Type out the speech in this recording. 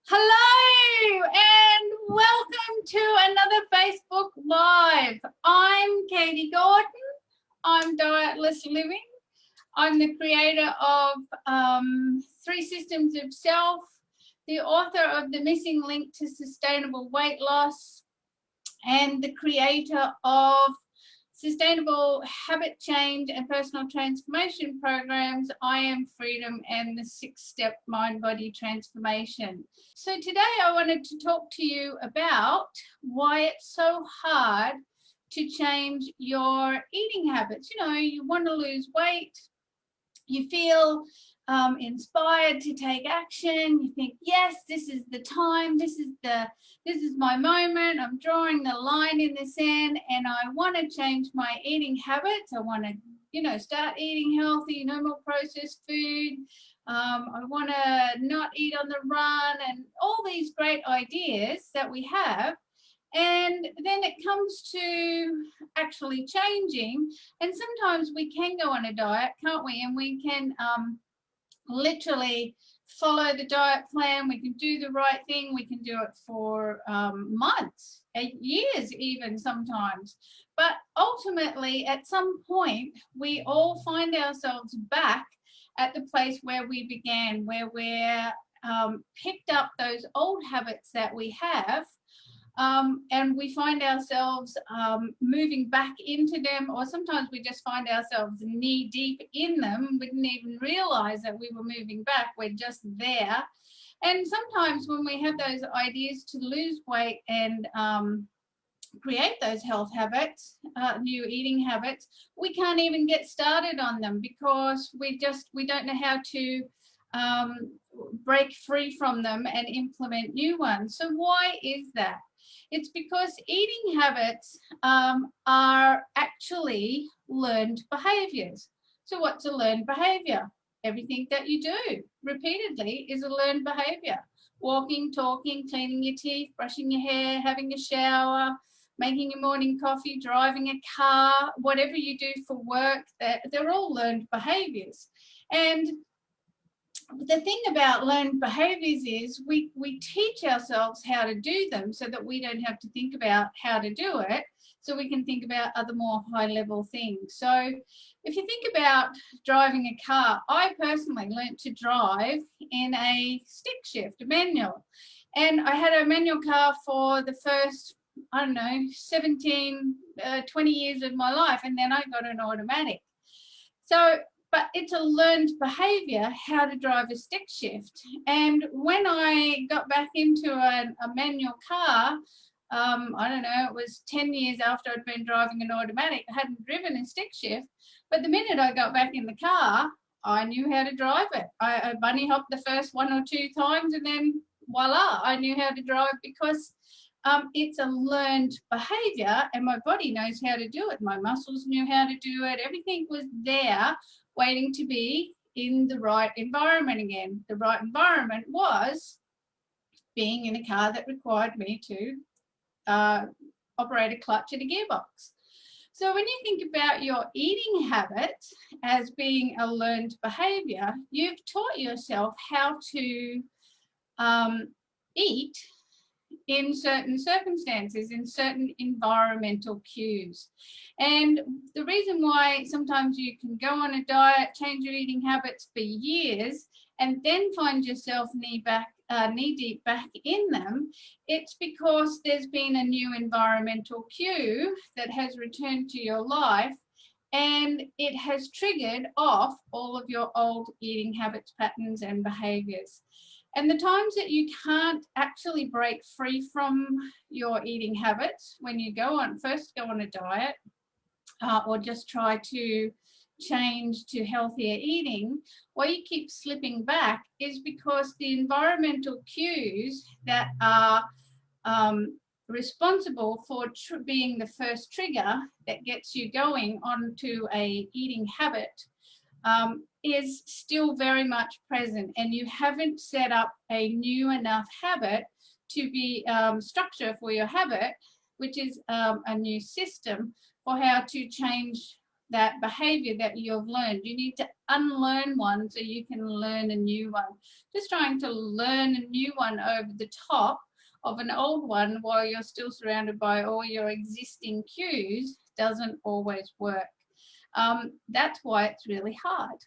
Hello and welcome to another Facebook Live. I'm Katie Gordon. I'm Dietless Living. I'm the creator of 3 Systems of Self, the author of The Missing Link to Sustainable Weight Loss, and the creator of Sustainable Habit Change and Personal Transformation Programs, I Am Freedom, and the 6-Step Mind-Body Transformation. So today I wanted to talk to you about why it's so hard to change your eating habits. You know, you want to lose weight, you feel inspired to take action. You think, yes, this is the time, this is my moment. I'm drawing the line in the sand and I want to change my eating habits. I want to, start eating healthy, no more processed food. I want to not eat on the run, and all these great ideas that we have. And then it comes to actually changing, and sometimes we can go on a diet, can't we? And we can literally follow the diet plan. We can do the right thing. We can do it for months, years even sometimes. But ultimately, at some point, we all find ourselves back at the place where we began, where we're picked up those old habits that we have. And we find ourselves moving back into them, or sometimes we just find ourselves knee deep in them. We didn't even realize that we were moving back. We're just there. And sometimes when we have those ideas to lose weight and create those health habits, new eating habits, we can't even get started on them because we don't know how to break free from them and implement new ones. So why is that? It's because eating habits are actually learned behaviors. So what's a learned behavior? Everything that you do repeatedly is a learned behavior. Walking, talking, cleaning your teeth, brushing your hair, having a shower, making your morning coffee, driving a car, whatever you do for work, they're all learned behaviors. And the thing about learned behaviors is we teach ourselves how to do them so that we don't have to think about how to do it, so we can think about other more high-level things. So if you think about driving a car, I personally learned to drive in a stick shift, a manual. And I had a manual car for the first, 20 years of my life, and then I got an automatic. So but it's a learned behavior how to drive a stick shift. And when I got back into a manual car, it was 10 years after I'd been driving an automatic. I hadn't driven a stick shift, but the minute I got back in the car, I knew how to drive it. I bunny hopped the first 1 or 2 times, and then voila, I knew how to drive because it's a learned behavior and my body knows how to do it. My muscles knew how to do it. Everything was there waiting to be in the right environment again. The right environment was being in a car that required me to operate a clutch and a gearbox. So when you think about your eating habits as being a learned behavior, you've taught yourself how to eat in certain circumstances, in certain environmental cues. And the reason why sometimes you can go on a diet, change your eating habits for years, and then find yourself knee deep back in them, it's because there's been a new environmental cue that has returned to your life, and it has triggered off all of your old eating habits, patterns, and behaviors. And the times that you can't actually break free from your eating habits, when you first go on a diet or just try to change to healthier eating, why you keep slipping back is because the environmental cues that are responsible for being the first trigger that gets you going onto a eating habit is still very much present, and you haven't set up a new enough habit to be structure for your habit, which is a new system for how to change that behavior that you've learned. You need to unlearn one so you can learn a new one. Just trying to learn a new one over the top of an old one while you're still surrounded by all your existing cues doesn't always work. That's why it's really hard.